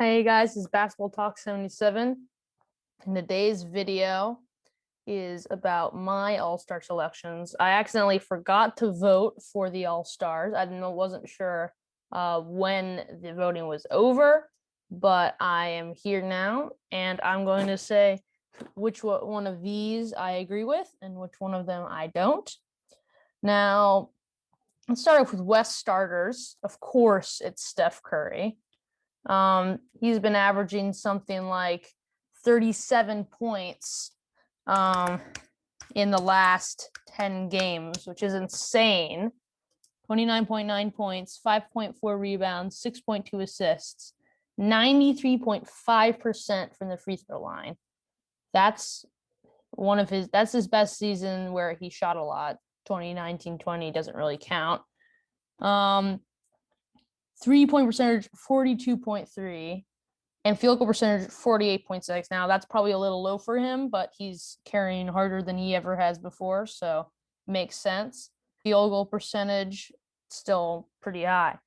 Hey guys, this is Basketball Talk 77. And today's video is about my All-Star selections. I accidentally forgot to vote for the All-Stars. Wasn't sure when the voting was over, but I am here now, and I'm going to say which one of these I agree with and which one of them I don't. Now, let's start off with West starters. Of course, it's Steph Curry. He's been averaging something like 37 points in the last 10 games, which is insane. 29.9 points, 5.4 rebounds, 6.2 assists, 93.5% from the free throw line. That's his best season where he shot a lot. 2019-20 doesn't really count. 3-point percentage 42.3, and field goal percentage 48.6. Now that's probably a little low for him, but he's carrying harder than he ever has before, so makes sense. Field goal percentage still pretty high.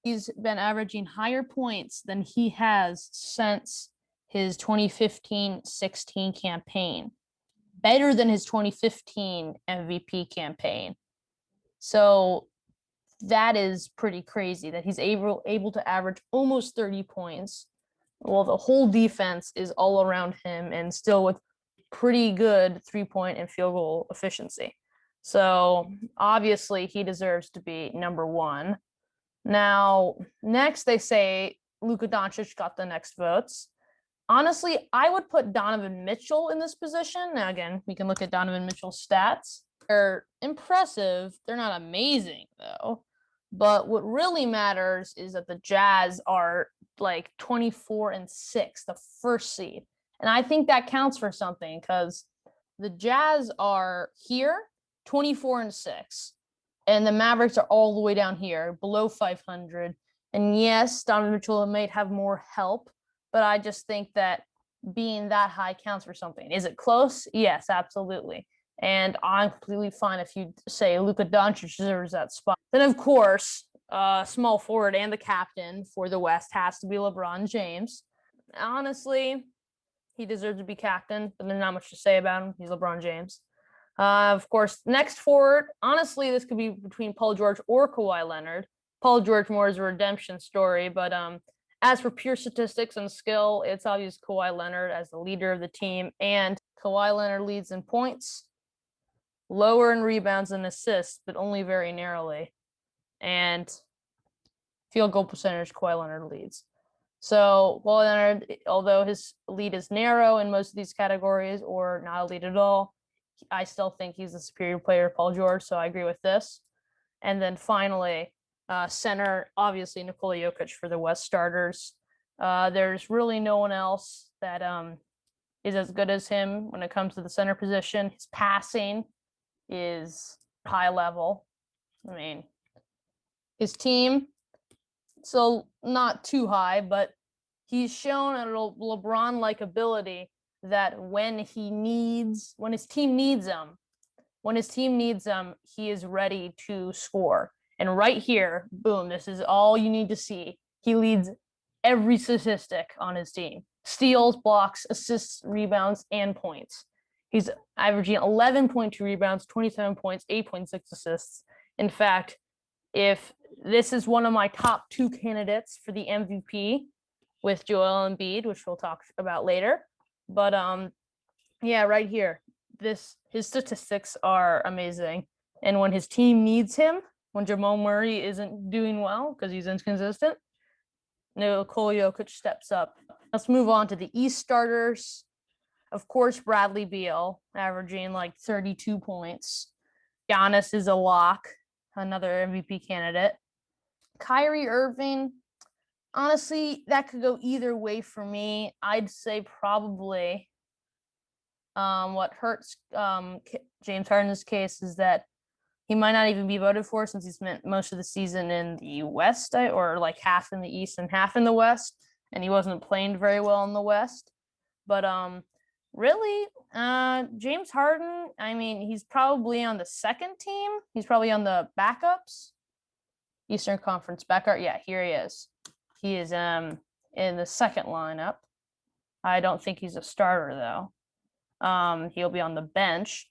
He's been averaging higher points than he has since his 2015-16 campaign. Better than his 2015 MVP campaign. So that is pretty crazy that he's able to average almost 30 points. Well, the whole defense is all around him and still with pretty good 3-point and field goal efficiency. So obviously he deserves to be number one. Now, next they say Luka Doncic got the next votes. Honestly, I would put Donovan Mitchell in this position. Now, again, we can look at Donovan Mitchell's stats. They're impressive. They're not amazing, though. But what really matters is that the Jazz are like 24-6, the first seed. And I think that counts for something because the Jazz are here, 24-6. And the Mavericks are all the way down here, below 500. And yes, Donovan Mitchell might have more help, but I just think that being that high counts for something. Is it close? Yes, absolutely. And I'm completely fine if you say Luka Doncic deserves that spot. Then, of course, small forward and the captain for the West has to be LeBron James. Honestly, he deserves to be captain, but there's not much to say about him. He's LeBron James. Of course, next forward, honestly, this could be between Paul George or Kawhi Leonard. Paul George more is a redemption story, but as for pure statistics and skill, it's obvious Kawhi Leonard as the leader of the team, and Kawhi Leonard leads in points, lower in rebounds and assists, but only very narrowly. And field goal percentage, Kawhi Leonard leads. So Kawhi Leonard, although his lead is narrow in most of these categories or not a lead at all, I still think he's a superior player, Paul George, so I agree with this. And then finally, center, obviously Nikola Jokic for the West starters. There's really no one else that is as good as him when it comes to the center position. His passing is high level. I mean, his team, so not too high, but he's shown a LeBron-like ability that when his team needs him, he is ready to score. And right here, boom, this is all you need to see. He leads every statistic on his team: steals, blocks, assists, rebounds, and points. He's averaging 11.2 rebounds, 27 points, 8.6 assists. In fact, if this is one of my top two candidates for the MVP with Joel Embiid, which we'll talk about later. But yeah, right here, his statistics are amazing. And when his team needs him, when Jamal Murray isn't doing well because he's inconsistent, Nikola Jokic steps up. Let's move on to the East starters. Of course, Bradley Beal, averaging like 32 points. Giannis is a lock, another MVP candidate. Kyrie Irving, honestly, that could go either way for me. I'd say probably what hurts James Harden's case is that he might not even be voted for since he spent most of the season in the West, or like half in the East and half in the West, and he wasn't playing very well in the West. But really, James Harden, I mean, he's probably on the second team. He's probably on the backups. Eastern Conference backup. Yeah, here he is. He is in the second lineup. I don't think he's a starter though. He'll be on the bench.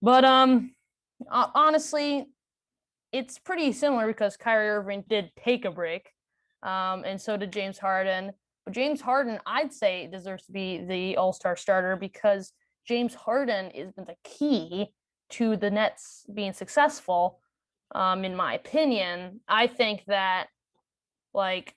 But honestly, it's pretty similar because Kyrie Irving did take a break, and so did James Harden. But James Harden, I'd say, deserves to be the All-Star starter because James Harden has been the key to the Nets being successful. In my opinion, I think that like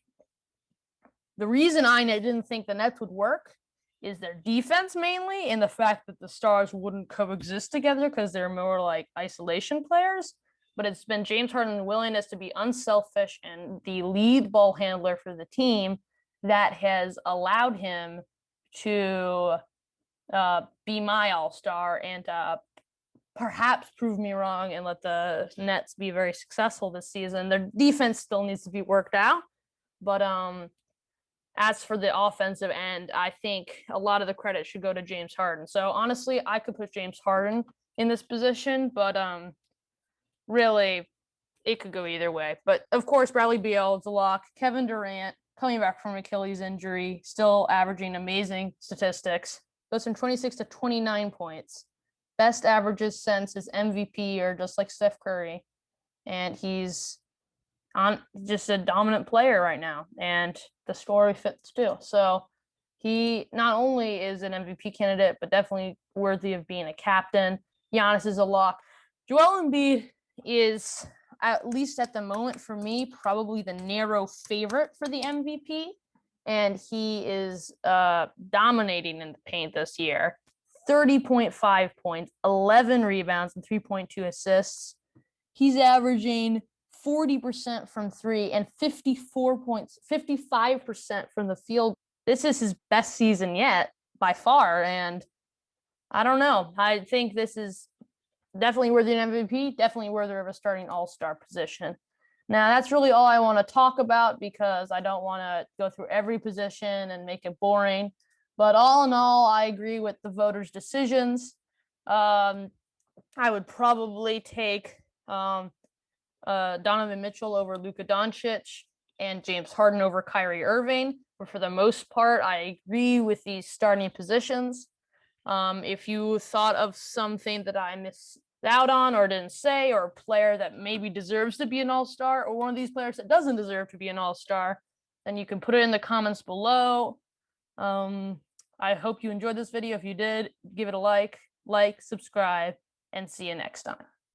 the reason I didn't think the Nets would work is their defense mainly, and the fact that the stars wouldn't coexist together because they're more like isolation players. But it's been James Harden's willingness to be unselfish and the lead ball handler for the team that has allowed him to be my all-star and perhaps prove me wrong and let the Nets be very successful this season. Their defense still needs to be worked out, but as for the offensive end, I think a lot of the credit should go to James Harden. So honestly, I could put James Harden in this position, but really it could go either way. But of course, Bradley Beal is a lock. Kevin Durant coming back from Achilles injury, still averaging amazing statistics. Goes from 26 to 29 points. Best averages since his MVP or just like Steph Curry. And he's on just a dominant player right now. And the story fits too. So he not only is an MVP candidate, but definitely worthy of being a captain. Giannis is a lock. Joel Embiid is, at least at the moment for me, probably the narrow favorite for the MVP. And he is dominating in the paint this year. 30.5 points, 11 rebounds, and 3.2 assists. He's averaging 40% from three and 55% from the field. This is his best season yet by far. And I don't know. I think this is definitely worthy of an MVP, definitely worthy of a starting all-star position. Now, that's really all I want to talk about because I don't want to go through every position and make it boring. But all in all, I agree with the voters' decisions. I would probably take Donovan Mitchell over Luka Doncic and James Harden over Kyrie Irving. But for the most part, I agree with these starting positions. If you thought of something that I missed out on or didn't say, or a player that maybe deserves to be an all-star, or one of these players that doesn't deserve to be an all-star, then you can put it in the comments below. I hope you enjoyed this video. If you did, give it a like, subscribe, and see you next time.